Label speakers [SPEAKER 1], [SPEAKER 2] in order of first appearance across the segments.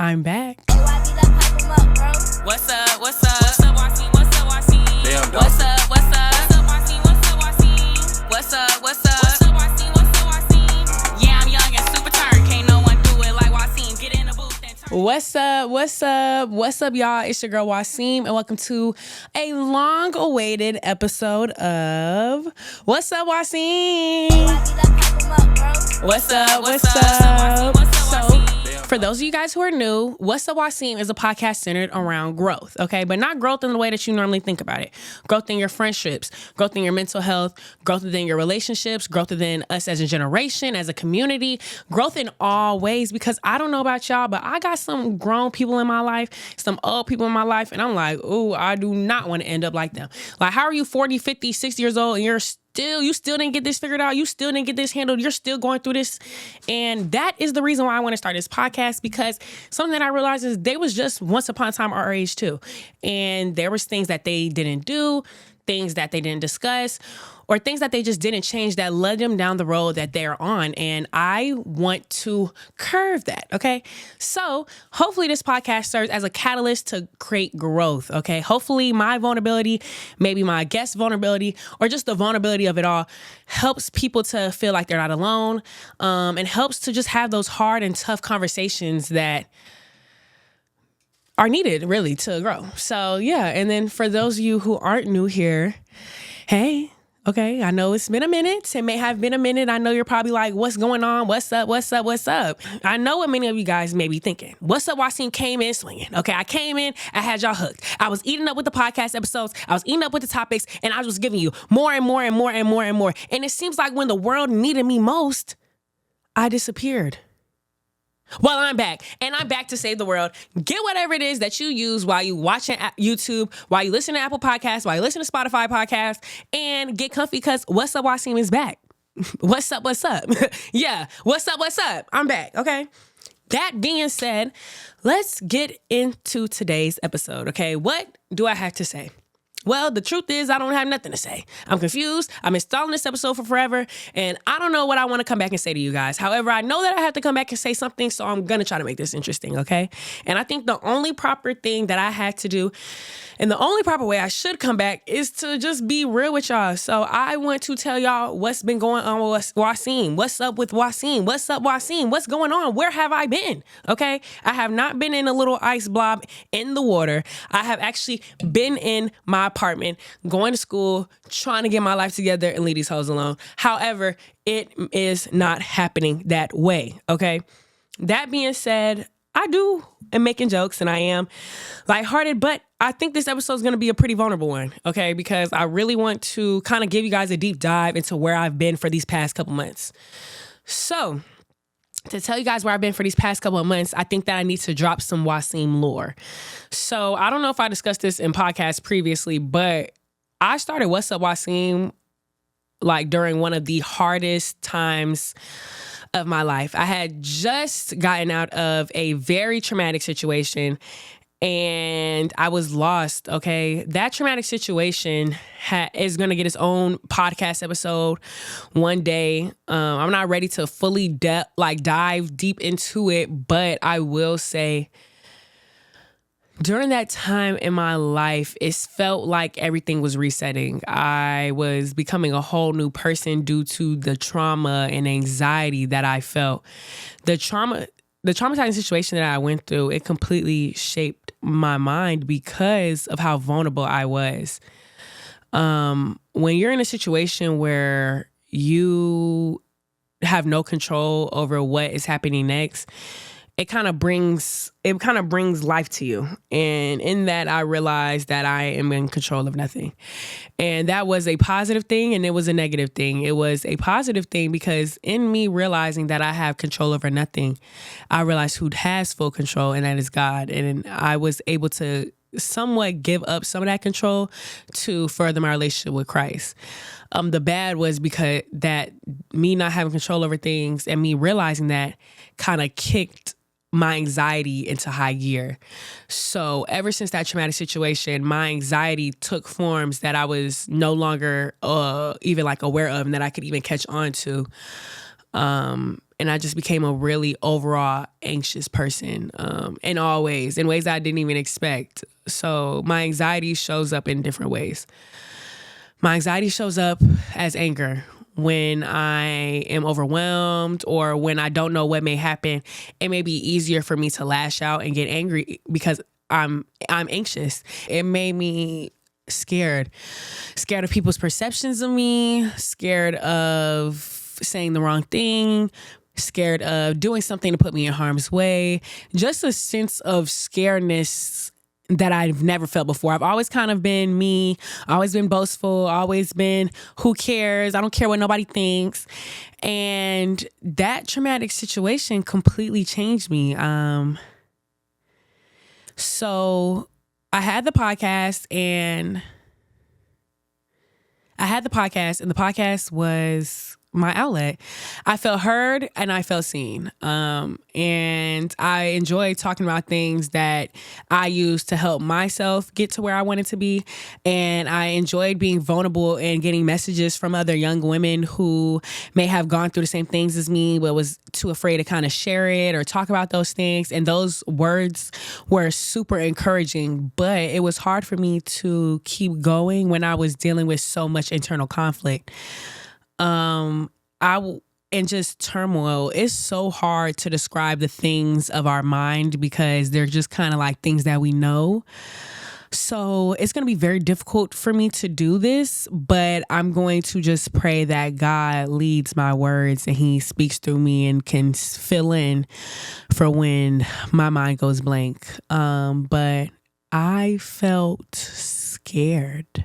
[SPEAKER 1] I'm back.
[SPEAKER 2] What's up? What's up? What's up, Waseem? What's up, Waseem?
[SPEAKER 3] Damn, dog.
[SPEAKER 2] What's up? What's up? What's up, Waseem? What's up, Waseem? What's up? What's up? What's up, Waseem? What's up, Waseem? Yeah, I'm young and super turned. Can't no one do it like Waseem. Get in the booth and turn.
[SPEAKER 1] What's up? What's up? What's up, y'all? It's your girl Waseem, and welcome to a long-awaited episode of What's Up, Waseem? What's up? What's up? So, for those of you guys who are new, What's Up, Waseem is a podcast centered around growth, okay? But not growth in the way that you normally think about it. Growth in your friendships, growth in your mental health, growth within your relationships, growth within us as a generation, as a community, growth in all ways. Because I don't know about y'all, but I got some grown people in my life, some old people in my life, and I'm like, ooh, I do not want to end up like them. Like, how are you 40, 50, 60 years old and you still didn't get this figured out. You still didn't get this handled. You're still going through this. And that is the reason why I want to start this podcast, because something that I realized is they was just once upon a time our age too. And there was things that they didn't do, things that they didn't discuss, or things that they just didn't change that led them down the road that they're on. And I want to curve that, okay? So hopefully this podcast serves as a catalyst to create growth, okay? Hopefully my vulnerability, maybe my guest vulnerability, or just the vulnerability of it all helps people to feel like they're not alone, and helps to just have those hard and tough conversations that are needed really to grow. So yeah, and then for those of you who aren't new here, hey, okay, I know it's been a minute. It may have been a minute. I know you're probably like, what's going on? What's up? What's up? What's up? I know what many of you guys may be thinking. What's up, Waseem came in swinging. Okay, I came in, I had y'all hooked. I was eating up with the podcast episodes. I was eating up with the topics, and I was giving you more and more and more and more and more. And it seems like when the world needed me most, I disappeared. Well, I'm back, and I'm back to save the world. Get whatever it is that you use while you watching YouTube, while you listen to Apple Podcasts, while you listen to Spotify Podcasts, and get comfy because What's Up, Waseem is back. What's up? What's up? Yeah, what's up? What's up? I'm back, okay? That being said, let's get into today's episode, okay? What do I have to say? Well, the truth is I don't have nothing to say. I'm confused. I'm installing this episode for forever, and I don't know what I want to come back and say to you guys. However, I know that I have to come back and say something, so I'm going to try to make this interesting, okay? And I think the only proper thing that I had to do, and the only proper way I should come back, is to just be real with y'all. So I want to tell y'all what's been going on with Waseem. What's up with Waseem? What's up, Waseem? What's going on? Where have I been? Okay? I have not been in a little ice blob in the water. I have actually been in my apartment, going to school, trying to get my life together and leave these hoes alone. However, it is not happening that way, okay? That being said, I am making jokes and I am lighthearted, but I think this episode is going to be a pretty vulnerable one, okay? Because I really want to kind of give you guys a deep dive into where I've been for these past couple months. So, to tell you guys where I've been for these past couple of months, I think that I need to drop some Waseem lore. So I don't know if I discussed this in podcasts previously, but I started What's Up, Waseem like during one of the hardest times of my life. I had just gotten out of a very traumatic situation and I was lost, okay? That traumatic situation is going to get its own podcast episode one day. I'm not ready to fully dive deep into it, but I will say during that time in my life, it felt like everything was resetting. I was becoming a whole new person due to the trauma and anxiety that I felt. The traumatizing situation that I went through, it completely shaped my mind because of how vulnerable I was. When you're in a situation where you have no control over what is happening next, it kind of brings life to you. And in that, I realized that I am in control of nothing. And that was a positive thing and it was a negative thing. It was a positive thing because in me realizing that I have control over nothing, I realized who has full control, and that is God. And I was able to somewhat give up some of that control to further my relationship with Christ. The bad was because that me not having control over things and me realizing that kind of kicked my anxiety into high gear. So ever since that traumatic situation, my anxiety took forms that I was no longer even like aware of and that I could even catch on to. And I just became a really overall anxious person in all ways, in ways I didn't even expect. So my anxiety shows up in different ways. My anxiety shows up as anger. When I am overwhelmed or when I don't know what may happen, it may be easier for me to lash out and get angry because I'm anxious. It made me scared of people's perceptions of me, scared of saying the wrong thing, scared of doing something to put me in harm's way. Just a sense of scaredness that I've never felt before. I've always kind of been me, always been boastful, always been who cares? I don't care what nobody thinks. And that traumatic situation completely changed me. So I had the podcast and the podcast was my outlet. I felt heard and I felt seen. And I enjoyed talking about things that I used to help myself get to where I wanted to be. And I enjoyed being vulnerable and getting messages from other young women who may have gone through the same things as me, but was too afraid to kind of share it or talk about those things. And those words were super encouraging, but it was hard for me to keep going when I was dealing with so much internal conflict. And just turmoil. It's so hard to describe the things of our mind because they're just kind of like things that we know. So it's going to be very difficult for me to do this, but I'm going to just pray that God leads my words and he speaks through me and can fill in for when my mind goes blank. But I felt scared.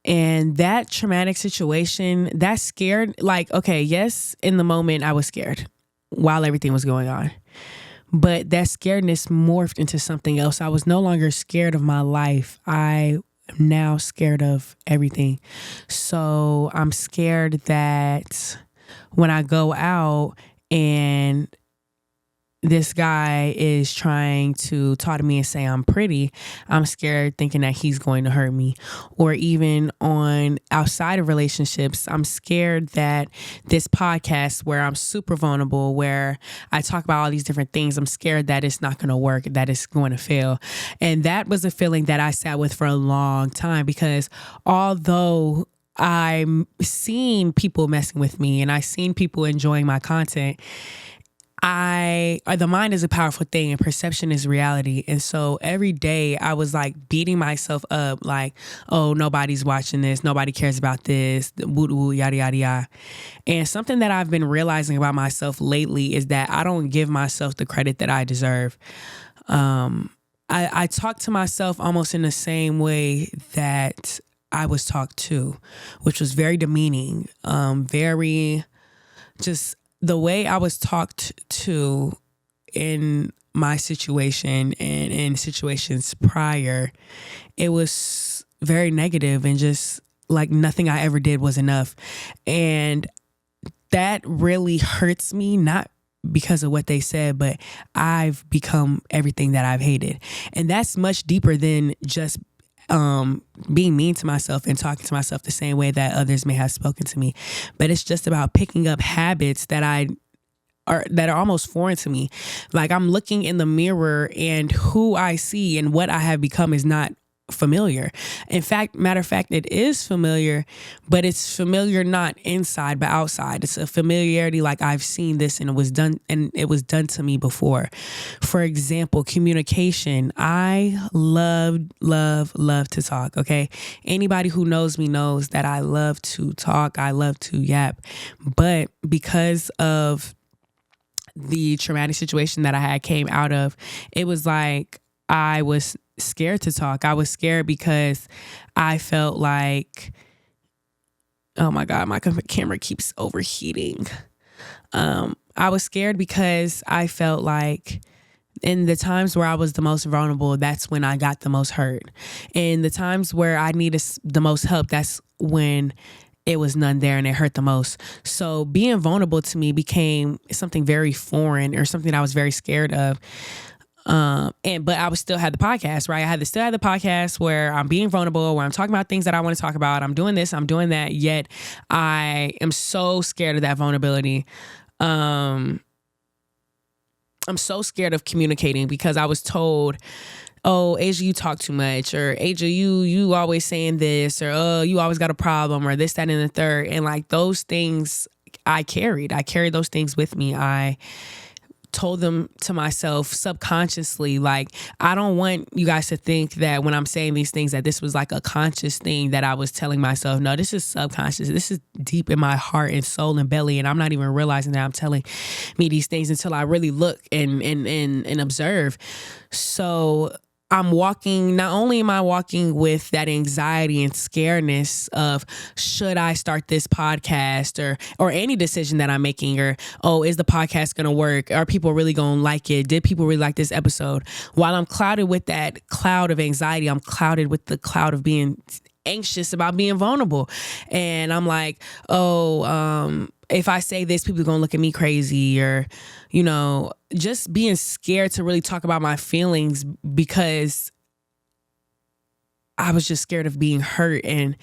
[SPEAKER 1] And that traumatic situation, that scared, like, okay, yes, in the moment I was scared while everything was going on. But that scaredness morphed into something else. I was no longer scared of my life. I am now scared of everything. So I'm scared that when I go out and this guy is trying to talk to me and say I'm pretty, I'm scared thinking that he's going to hurt me. Or even on outside of relationships, I'm scared that this podcast where I'm super vulnerable, where I talk about all these different things, I'm scared that it's not going to work, that it's going to fail. And that was a feeling that I sat with for a long time because although I'm seeing people messing with me and I've seen people enjoying my content, the mind is a powerful thing and perception is reality. And so every day I was like beating myself up like, oh, nobody's watching this. Nobody cares about this. Woo, woo, yada, yada, yada. And something that I've been realizing about myself lately is that I don't give myself the credit that I deserve. I talk to myself almost in the same way that I was talked to, which was very demeaning, very just the way I was talked to in my situation and in situations prior, it was very negative and just like nothing I ever did was enough. And that really hurts me, not because of what they said, but I've become everything that I've hated. And that's much deeper than just being mean to myself and talking to myself the same way that others may have spoken to me. But it's just about picking up habits that are almost foreign to me. Like I'm looking in the mirror and who I see and what I have become is not familiar. In fact, matter of fact, it is familiar, but it's familiar not inside but outside. It's a familiarity like I've seen this and it was done to me before. For example, communication. I love to talk, okay? Anybody who knows me knows that I love to talk. I love to yap. But because of the traumatic situation that I had came out of, it was like I was scared to talk. I was scared because I felt like, oh my God, my camera keeps overheating. I was scared because I felt like in the times where I was the most vulnerable, that's when I got the most hurt. In the times where I needed the most help, that's when it was none there and it hurt the most. So being vulnerable to me became something very foreign or something I was very scared of. But I would still have the podcast, right? I had to still have the podcast where I'm being vulnerable, where I'm talking about things that I want to talk about. I'm doing this, I'm doing that. Yet I am so scared of that vulnerability. I'm so scared of communicating because I was told, oh, Asia, you talk too much, or Asia, you always saying this, or oh, you always got a problem, or this, that, and the third. And like those things I carried those things with me. I told them to myself subconsciously, like, I don't want you guys to think that when I'm saying these things that this was like a conscious thing that I was telling myself. No, this is subconscious. This is deep in my heart and soul and belly, and I'm not even realizing that I'm telling me these things until I really look and observe. So not only am I walking with that anxiety and scaredness of, should I start this podcast or any decision that I'm making, or, oh, is the podcast going to work? Are people really going to like it? Did people really like this episode? While I'm clouded with that cloud of anxiety, I'm clouded with the cloud of being anxious about being vulnerable. And I'm like, if I say this, people are going to look at me crazy, or, just being scared to really talk about my feelings because I was just scared of being hurt. And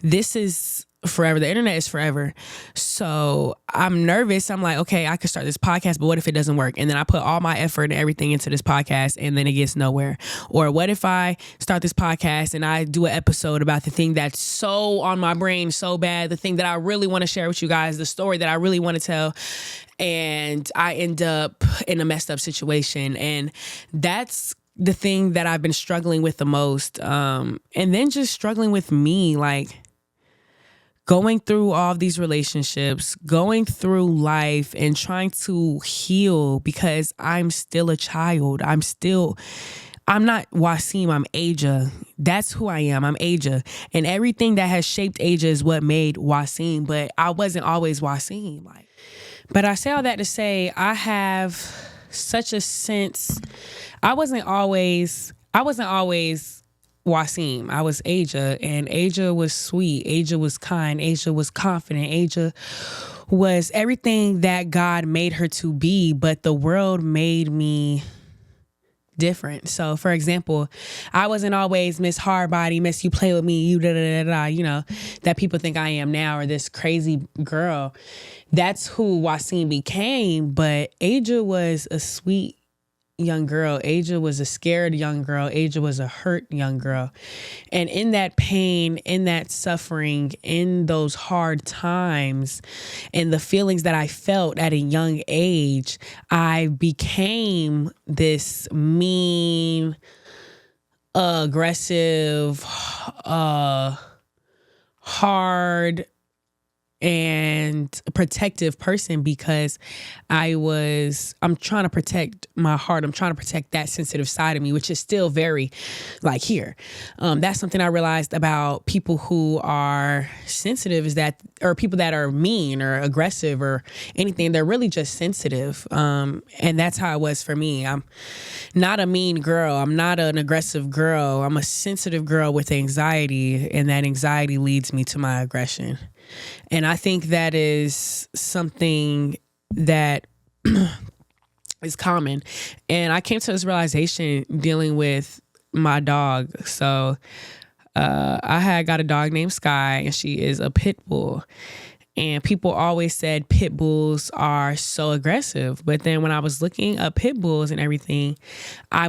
[SPEAKER 1] this is forever. The internet is forever. So I'm nervous. I'm like, okay, I could start this podcast, but what if it doesn't work? And then I put all my effort and everything into this podcast and then it gets nowhere. Or what if I start this podcast and I do an episode about the thing that's so on my brain so bad, the thing that I really want to share with you guys, the story that I really want to tell, and I end up in a messed up situation. And that's the thing that I've been struggling with the most. And then just struggling with me, like going through all of these relationships, going through life and trying to heal because I'm still a child. I'm not Waseem, I'm Asia. That's who I am. I'm Asia. And everything that has shaped Asia is what made Waseem, but I wasn't always Waseem. But I say all that to say I have such a sense. I wasn't always Waseem. I was Asia, and Asia was sweet. Asia was kind. Asia was confident. Asia was everything that God made her to be, but the world made me different. So, for example, I wasn't always Miss Hardbody, Miss You Play With Me, you da-da-da-da, that people think I am now, or this crazy girl. That's who Waseem became, but Asia was a sweet young girl. Asia was a scared young girl. Asia was a hurt young girl. And in that pain, in that suffering, in those hard times, and the feelings that I felt at a young age, I became this mean, aggressive, hard, and protective person because I'm trying to protect my heart. I'm trying to protect that sensitive side of me, which is still very here. That's something I realized about people who are sensitive or people that are mean or aggressive or anything. They're really just sensitive. And that's how it was for me. I'm not a mean girl. I'm not an aggressive girl. I'm a sensitive girl with anxiety, and that anxiety leads me to my aggression. And I think that is something that is common. And I came to this realization dealing with my dog. So I had got a dog named Sky, and she is a pit bull. And people always said pit bulls are so aggressive. But then when I was looking up pit bulls and everything, I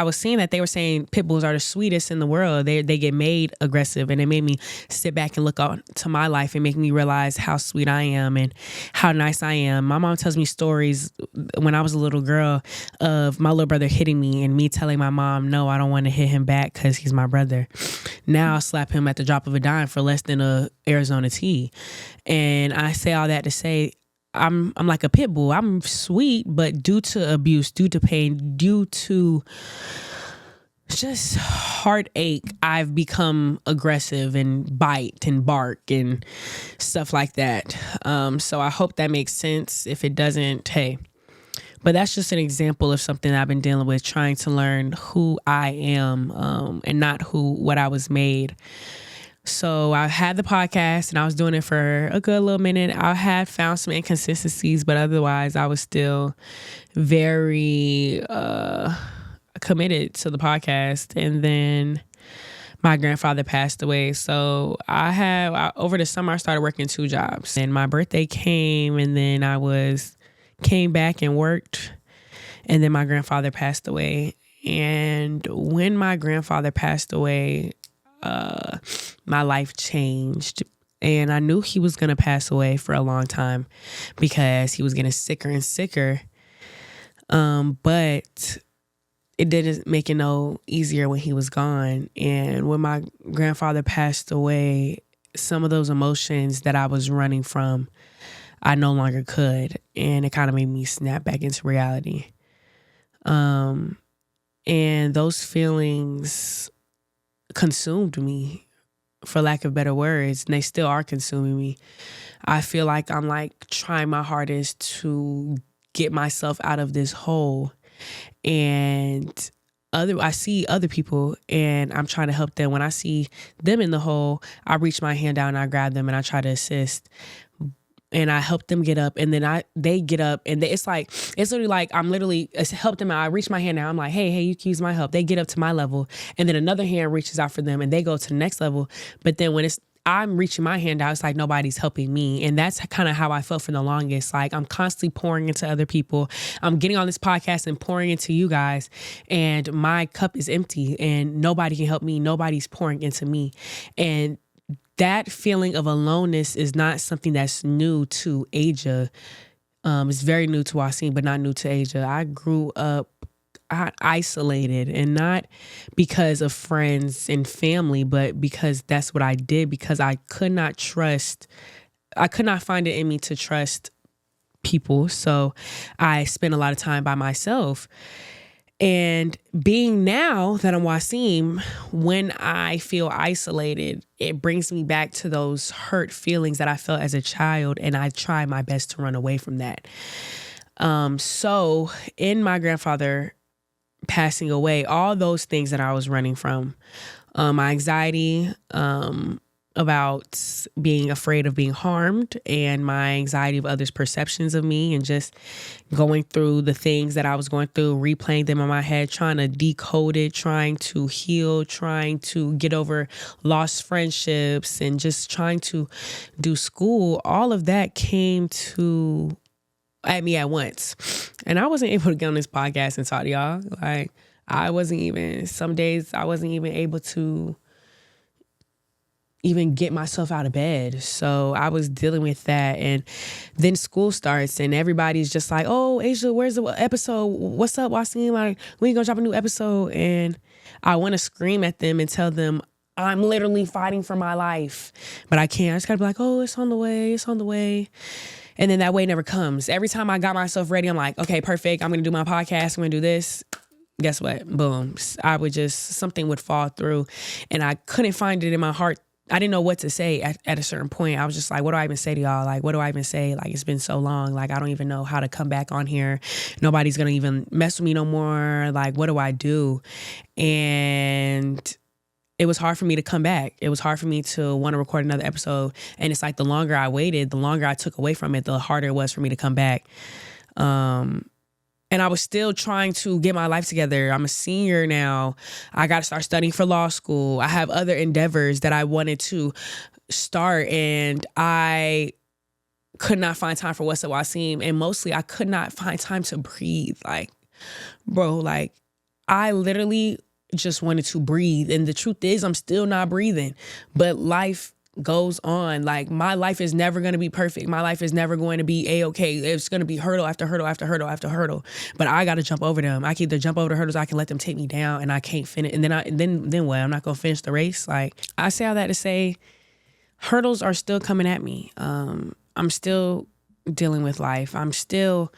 [SPEAKER 1] was seeing that they were saying pit bulls are the sweetest in the world. They get made aggressive, and it made me sit back and look out to my life and make me realize how sweet I am and how nice I am. My mom tells me stories when I was a little girl of my little brother hitting me and me telling my mom, no, I don't want to hit him back because he's my brother. Now I'll slap him at the drop of a dime for less than a Arizona tea. And I say all that to say, I'm like a pit bull. I'm sweet, but due to abuse, due to pain, due to just heartache, I've become aggressive and bite and bark and stuff like that. So I hope that makes sense. If it doesn't, hey. But that's just an example of something I've been dealing with, trying to learn who I am and not what I was made. So I had the podcast and I was doing it for a good little minute. I had found some inconsistencies, but otherwise I was still very committed to the podcast. And then my grandfather passed away. So over the summer, I started working 2 jobs. And my birthday came, and then came back and worked. And then my grandfather passed away. And when my grandfather passed away, my life changed. And I knew he was going to pass away for a long time because he was getting sicker and sicker. But it didn't make it no easier when he was gone. And when my grandfather passed away, some of those emotions that I was running from, I no longer could. And it kind of made me snap back into reality. And those feelings consumed me, for lack of better words, and they still are consuming me. I feel like I'm like trying my hardest to get myself out of this hole. And I see other people and I'm trying to help them. When I see them in the hole, I reach my hand out and I grab them and I try to assist. And I help them get up, and then they get up, and it's literally like I'm literally help them out. I reach my hand out. I'm like, hey, you can use my help. They get up to my level, and then another hand reaches out for them, and they go to the next level. But then when I'm reaching my hand out, it's like nobody's helping me. And that's kind of how I felt for the longest. Like I'm constantly pouring into other people. I'm getting on this podcast and pouring into you guys, and my cup is empty, and nobody can help me. Nobody's pouring into me. And that feeling of aloneness is not something that's new to Asia. It's very new to Waseem, but not new to Asia. I grew up isolated, and not because of friends and family, but because that's what I did, because I could not find it in me to trust people. So I spent a lot of time by myself. And being now that I'm Waseem, when I feel isolated, it brings me back to those hurt feelings that I felt as a child, and I try my best to run away from that. So in my grandfather passing away, all those things that I was running from, my anxiety, about being afraid of being harmed, and my anxiety of others' perceptions of me, and just going through the things that I was going through, replaying them in my head, trying to decode it, trying to heal, trying to get over lost friendships, and just trying to do school. All of that came at me at once. And I wasn't able to get on this podcast and talk to y'all. Like, some days I wasn't even able to even get myself out of bed. So I was dealing with that. And then school starts and everybody's just like, oh, Asia, where's the episode? What's up, Waseem? Like, we gonna drop a new episode. And I want to scream at them and tell them I'm literally fighting for my life, but I can't. I just gotta be like, oh, it's on the way. And then that way never comes. Every time I got myself ready, I'm like, okay, perfect. I'm gonna do my podcast. I'm gonna do this. Guess what? Boom. Something would fall through, and I couldn't find it in my heart. I didn't know what to say at a certain point. I was just like, what do I even say to y'all? Like, what do I even say? Like, it's been so long. Like, I don't even know how to come back on here. Nobody's going to even mess with me no more. Like, what do I do? And it was hard for me to come back. It was hard for me to want to record another episode. And it's like the longer I waited, the longer I took away from it, the harder it was for me to come back. And I was still trying to get my life together. I'm a senior now. I got to start studying for law school. I have other endeavors that I wanted to start, and I could not find time for Wassup Waseem. And mostly I could not find time to breathe. Like, bro, like I literally just wanted to breathe. And the truth is I'm still not breathing, but life goes on. Like, my life is never going to be perfect. My life is never going to be A-okay. It's going to be hurdle after hurdle after hurdle after hurdle. But I got to jump over them. I can either jump over the hurdles, I can let them take me down, and I can't finish. And then what? I'm not going to finish the race. Like, I say all that to say, hurdles are still coming at me. I'm still dealing with life. I'm still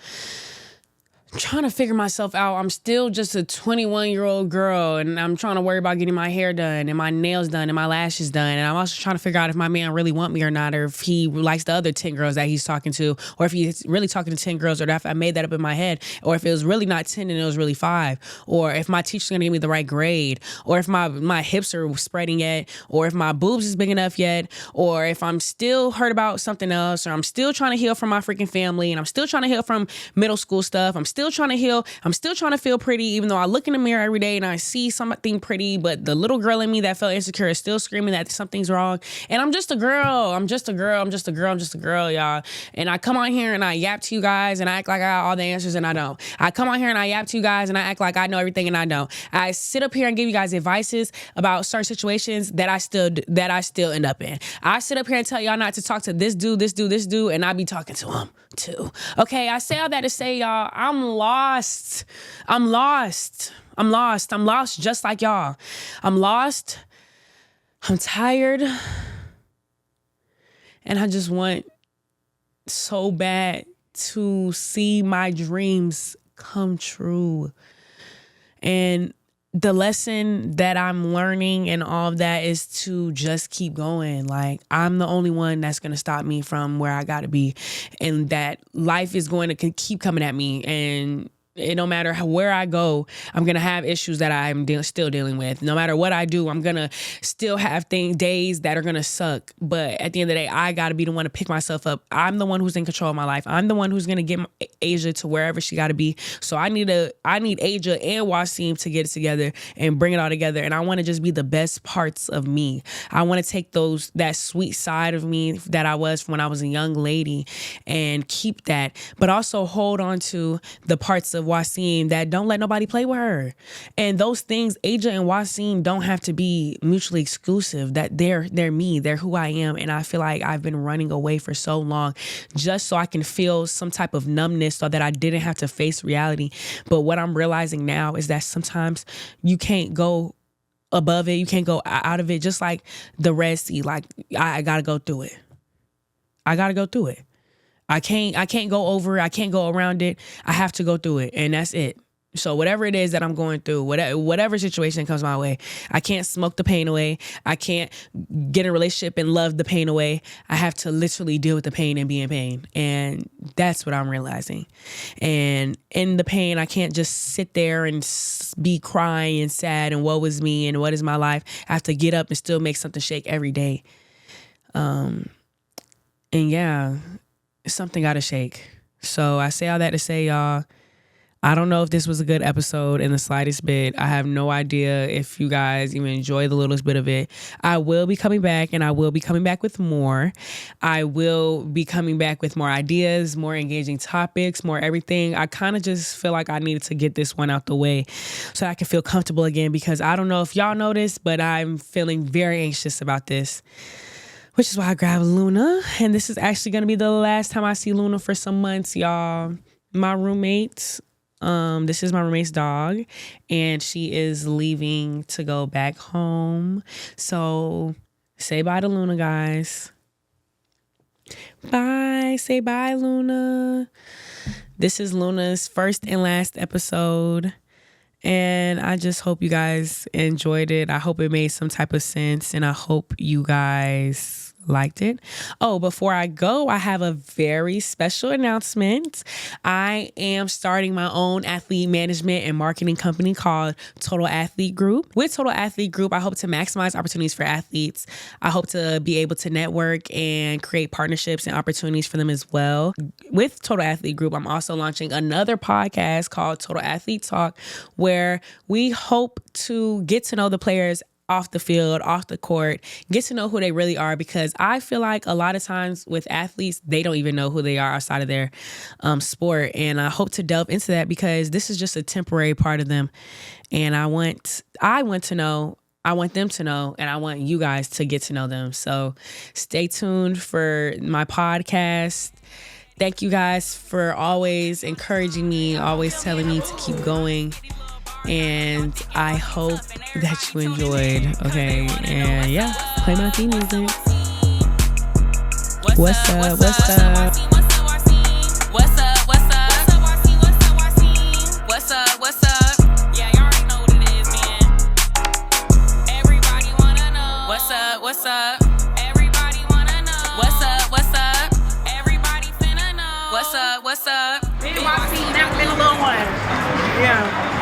[SPEAKER 1] trying to figure myself out. I'm still just a 21-year-old girl, and I'm trying to worry about getting my hair done and my nails done and my lashes done. And I'm also trying to figure out if my man really want me or not, or if he likes the other 10 girls that he's talking to, or if he's really talking to 10 girls, or if I made that up in my head, or if it was really not 10 and it was really 5, or if my teacher's gonna give me the right grade, or if my hips are spreading yet, or if my boobs is big enough yet, or if I'm still hurt about something else, or I'm still trying to heal from my freaking family, and I'm still trying to heal from middle school stuff. I'm still still trying to heal. I'm still trying to feel pretty, even though I look in the mirror every day and I see something pretty, but the little girl in me that felt insecure is still screaming that something's wrong. And I'm just a girl. I'm just a girl, y'all. And I come on here and I yap to you guys and I act like I got all the answers and I don't. I come on here and I yap to you guys and I act like I know everything and I don't. I sit up here and give you guys advices about certain situations that I still end up in. I sit up here and tell y'all not to talk to this dude, and I be talking to him too. Okay, I say all that to say, y'all, I'm lost just like y'all. I'm lost. I'm tired. And I just want so bad to see my dreams come true. And the lesson that I'm learning and all of that is to just keep going. Like, I'm the only one that's going to stop me from where I got to be, and that life is going to keep coming at me. And it no matter where I go, I'm going to have issues that I'm still dealing with. No matter what I do, I'm going to still have days that are going to suck. But at the end of the day, I got to be the one to pick myself up. I'm the one who's in control of my life. I'm the one who's going to get Asia to wherever she got to be. So I need Asia and Waseem to get it together and bring it all together. And I want to just be the best parts of me. I want to take that sweet side of me that I was when I was a young lady and keep that, but also hold on to the parts of Waseem that don't let nobody play with her. And those things, Asia and Waseem, don't have to be mutually exclusive. That they're me, they're who I am. And I feel like I've been running away for so long just so I can feel some type of numbness so that I didn't have to face reality. But what I'm realizing now is that sometimes you can't go above it, you can't go out of it, just like the Red Sea. Like, I gotta go through it. I can't go over it. I can't go around it. I have to go through it, and that's it. So whatever it is that I'm going through, whatever situation comes my way, I can't smoke the pain away. I can't get a relationship and love the pain away. I have to literally deal with the pain and be in pain. And that's what I'm realizing. And in the pain, I can't just sit there and be crying and sad and woe is me and what is my life. I have to get up and still make something shake every day. And yeah, something got to shake. So I say all that to say, y'all, I don't know if this was a good episode in the slightest bit. I have no idea if you guys even enjoy the littlest bit of it. I will be coming back, and I will be coming back with more. I will be coming back with more ideas, more engaging topics, more everything. I kind of just feel like I needed to get this one out the way so I can feel comfortable again, because I don't know if y'all noticed, but I'm feeling very anxious about this, which is why I grabbed Luna. And this is actually going to be the last time I see Luna for some months, y'all. My roommate, this is my roommate's dog, and she is leaving to go back home. So say bye to Luna, guys. Bye. Say bye, Luna. This is Luna's first and last episode. And I just hope you guys enjoyed it. I hope it made some type of sense, and I hope you guys liked it. Oh, before I go, I have a very special announcement. I am starting my own athlete management and marketing company called Total Athlete Group. With Total Athlete Group, I hope to maximize opportunities for athletes. I hope to be able to network and create partnerships and opportunities for them as well. With Total Athlete Group, I'm also launching another podcast called Total Athlete Talk, where we hope to get to know the players off the field, off the court, get to know who they really are, because I feel like a lot of times with athletes, they don't even know who they are outside of their sport. And I hope to delve into that, because this is just a temporary part of them. And I want to know, I want them to know, and I want you guys to get to know them. So stay tuned for my podcast. Thank you guys for always encouraging me, always telling me to keep going. And I hope that you enjoyed. Okay. And yeah, play my theme music. What's up? What's up?
[SPEAKER 2] What's up? What's up? What's up? What's up? Yeah, y'all already know what it is, man. Everybody wanna know. What's up? What's up? Everybody wanna know. What's up? What's up? Everybody finna know. What's up? What's up?
[SPEAKER 1] Me and Waseem, that's been a little one. Yeah.